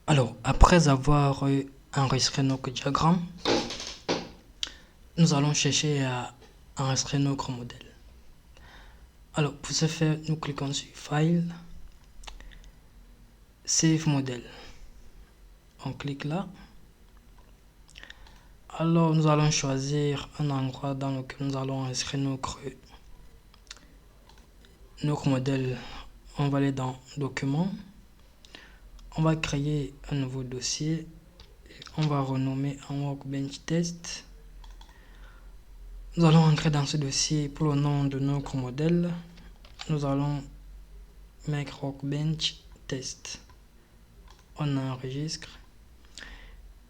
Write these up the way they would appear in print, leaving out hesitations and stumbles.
Alors, après avoir enregistré notre diagramme, nous allons chercher à enregistrer notre modèle. Alors, pour ce faire, nous cliquons sur File, Save Model. On clique là. Alors, nous allons choisir un endroit dans lequel nous allons enregistrer notre modèle. On va aller dans Documents. On va créer un nouveau dossier. On va renommer en Workbench Test. Nous allons entrer dans ce dossier pour le nom de notre modèle. Nous allons mettre Workbench Test. On enregistre.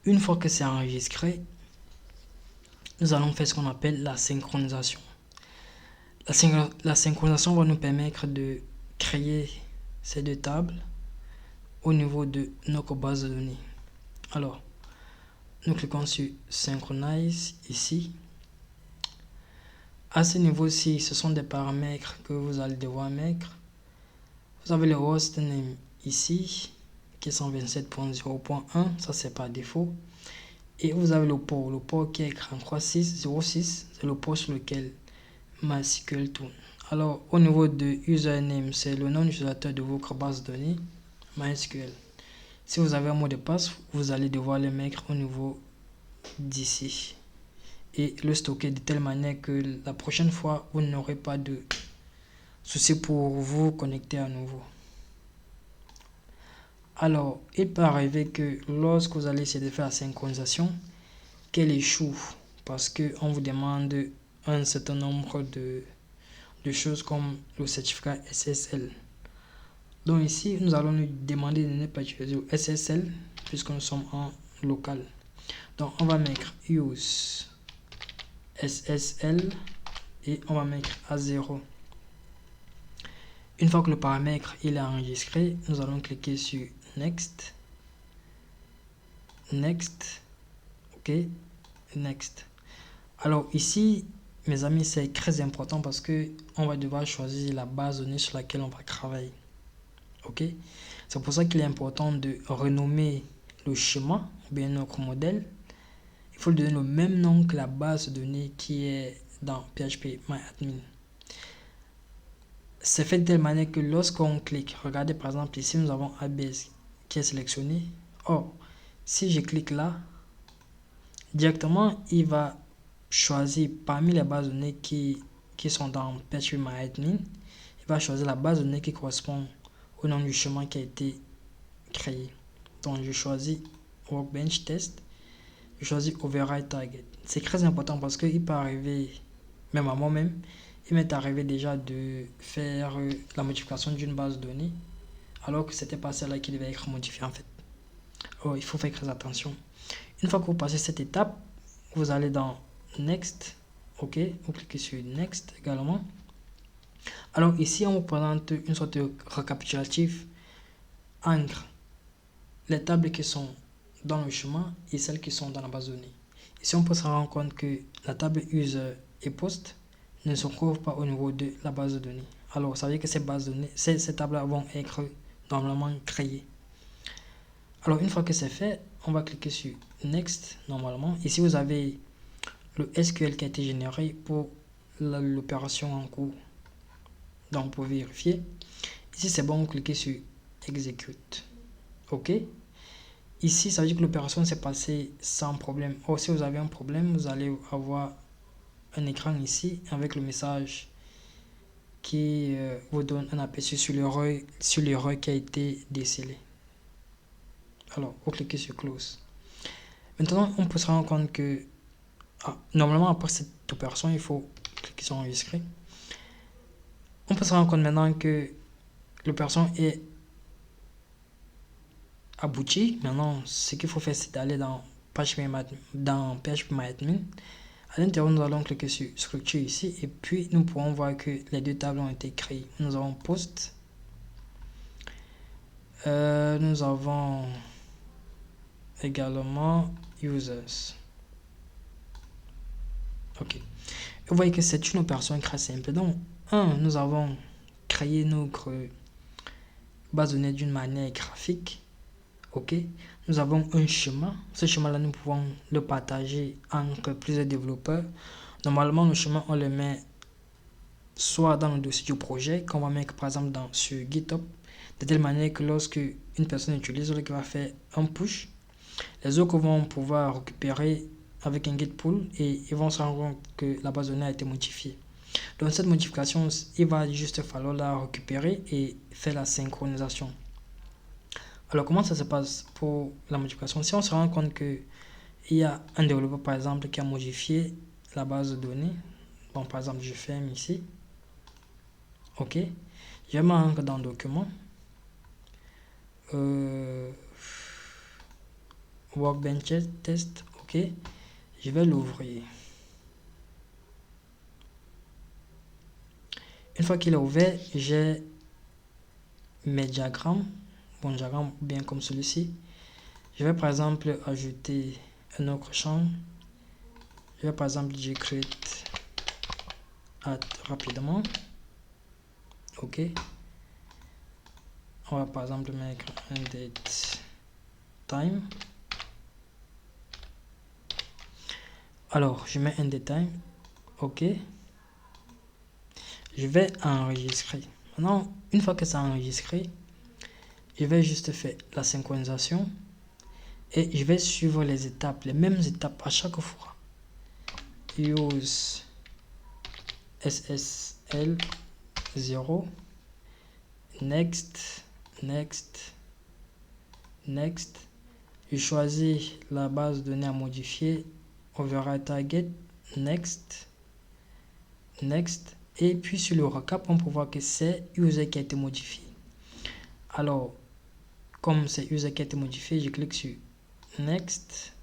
Une fois que c'est enregistré, nous allons faire ce qu'on appelle la synchronisation. La synchronisation va nous permettre de créer ces deux tables au niveau de notre base de données. Alors, nous cliquons sur Synchronize ici. À ce niveau-ci, ce sont des paramètres que vous allez devoir mettre. Vous avez le host name ici, qui est 127.0.1, ça c'est par défaut. Et vous avez le port qui est écran 3606, c'est le port sur lequel MySQL tourne. Alors, au niveau de username, c'est le nom d'utilisateur de votre base de données MySQL. Si vous avez un mot de passe, vous allez devoir le mettre au niveau d'ici et le stocker de telle manière que la prochaine fois, vous n'aurez pas de souci pour vous connecter à nouveau. Alors, il peut arriver que lorsque vous allez essayer de faire la synchronisation, qu'elle échoue parce qu'on vous demande un certain nombre de choses comme le certificat SSL. Donc ici, nous allons lui demander de ne pas utiliser le SSL puisque nous sommes en local. Donc on va mettre use SSL et on va mettre à 0. Une fois que le paramètre il est enregistré, nous allons cliquer sur Next. Next. OK. Next. Alors ici, mes amis, c'est très important parce que on va devoir choisir la base de données sur laquelle on va travailler. OK. C'est pour ça qu'il est important de renommer le schéma ou bien notre modèle. Il faut lui donner le même nom que la base de données qui est dans PHPMyAdmin. C'est fait de telle manière que lorsqu'on clique, regardez par exemple ici nous avons ABS qui est sélectionné. Or, si je clique là, directement il va choisir parmi les bases de données qui sont dans PHPMyAdmin, il va choisir la base de données qui correspond au nom du chemin qui a été créé. Donc je choisis Workbench Test, je choisis Override Target. C'est très important parce qu'il peut arriver, même à moi-même, il m'est arrivé déjà de faire la modification d'une base de données alors que c'était pas celle-là qui devait être modifiée en fait. Oh, il faut faire très attention. Une fois que vous passez cette étape, vous allez dans Next. OK, vous cliquez sur Next également. Alors ici, on vous présente une sorte de récapitulatif entre les tables qui sont dans le chemin et celles qui sont dans la base de données. Ici, on peut se rendre compte que la table user et post ne se trouve pas au niveau de la base de données. Alors, ça veut dire que ces bases de données, ces tables vont être normalement créées. Alors, une fois que c'est fait, on va cliquer sur Next normalement. Ici, vous avez le SQL qui a été généré pour l'opération en cours. Donc, pour vérifier, ici c'est bon, vous cliquez sur Execute. OK. Ici, ça veut dire que l'opération s'est passée sans problème. Or, si vous avez un problème, vous allez avoir un écran ici avec le message qui vous donne un aperçu sur l'erreur qui a été décelée. Alors, vous cliquez sur Close. Maintenant, on peut se rendre compte que normalement, après cette opération, il faut cliquer sur Enregistrer. On peut se rendre compte maintenant que l'opération est aboutie. Maintenant, ce qu'il faut faire, c'est d'aller dans PHPMyAdmin. À l'intérieur, nous allons cliquer sur Structure ici et puis nous pourrons voir que les deux tables ont été créées. Nous avons Post. Nous avons également Users. OK. Vous voyez que c'est une opération très simple. Donc, nous avons créé notre base de données d'une manière graphique. Ok, nous avons un schéma. Ce schéma-là, nous pouvons le partager entre plusieurs développeurs. Normalement, le schéma, on le met soit dans le dossier du projet, qu'on va mettre par exemple sur GitHub, de telle manière que lorsque une personne utilise, qui va faire un push, les autres vont pouvoir récupérer avec un git pull et ils vont se rendre compte que la base de données a été modifiée. Donc cette modification, il va juste falloir la récupérer et faire la synchronisation. Alors comment ça se passe pour la modification? Si on se rend compte qu'il y a un développeur par exemple qui a modifié la base de données, bon par exemple je ferme ici, ok, je m'entre dans document, Workbench test, ok, je vais l'ouvrir. Une fois qu'il est ouvert, j'ai mes diagrammes, bon diagramme bien comme celui-ci. Je vais par exemple ajouter un autre champ. Je vais par exemple dire create add rapidement. Ok. On va par exemple mettre un date time. Alors, je mets un date time. Ok. Je vais enregistrer. Maintenant, une fois que c'est enregistré, je vais juste faire la synchronisation et je vais suivre les étapes, les mêmes étapes à chaque fois. Use SSL 0, next, next, next. Je choisis la base de données à modifier, override target, next, next. Et puis sur le recap, on peut voir que c'est user qui a été modifié. Alors, comme c'est user qui a été modifié, je clique sur next.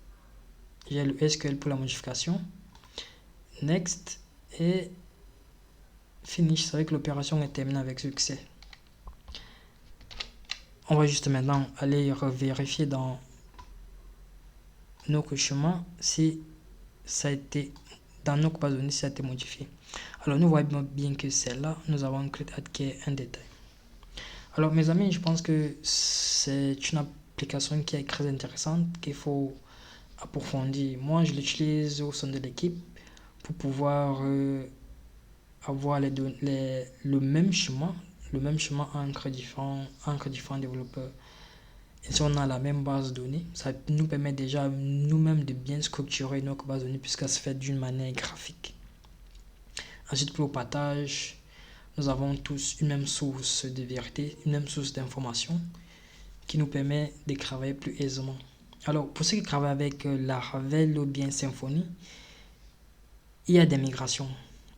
J'ai le SQL pour la modification. Next et finish. C'est vrai que l'opération est terminée avec succès. On va juste maintenant aller vérifier dans nos chemins si ça a été dans nos bases de données, si ça a été modifié. Alors nous voyons bien que c'est là, nous avons un create add qui est un détail. Alors mes amis, je pense que c'est une application qui est très intéressante, qu'il faut approfondir. Moi, je l'utilise au sein de l'équipe pour pouvoir avoir le même chemin entre différents développeurs. Et si on a la même base de données, ça nous permet déjà nous-mêmes de bien structurer notre base de données puisqu'elle se fait d'une manière graphique. Ensuite, pour le partage, nous avons tous une même source de vérité, une même source d'information qui nous permet de travailler plus aisément. Alors, pour ceux qui travaillent avec Laravel ou bien Symfony, il y a des migrations.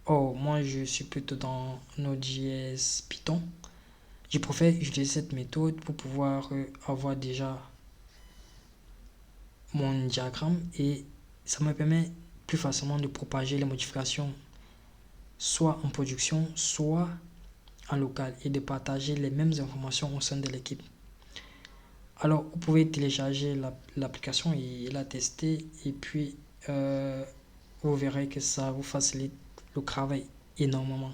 Or, moi, je suis plutôt dans Node.js Python. Je préfère utiliser cette méthode pour pouvoir avoir déjà mon diagramme et ça me permet plus facilement de propager les modifications soit en production, soit en local et de partager les mêmes informations au sein de l'équipe. Alors, vous pouvez télécharger l'application et la tester et puis vous verrez que ça vous facilite le travail énormément.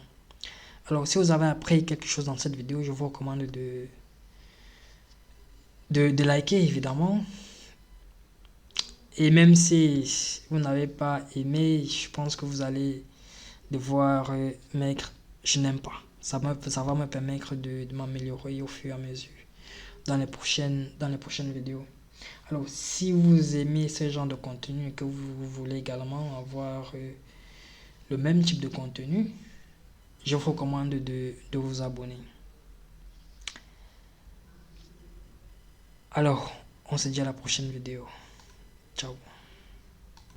Alors, si vous avez appris quelque chose dans cette vidéo, je vous recommande de liker évidemment. Et même si vous n'avez pas aimé, je pense que vous allez devoir mettre je n'aime pas. Ça va me permettre de m'améliorer au fur et à mesure dans les prochaines vidéos. Alors, si vous aimez ce genre de contenu et que vous voulez également avoir le même type de contenu, je vous recommande de vous abonner. Alors, on se dit à la prochaine vidéo. Ciao.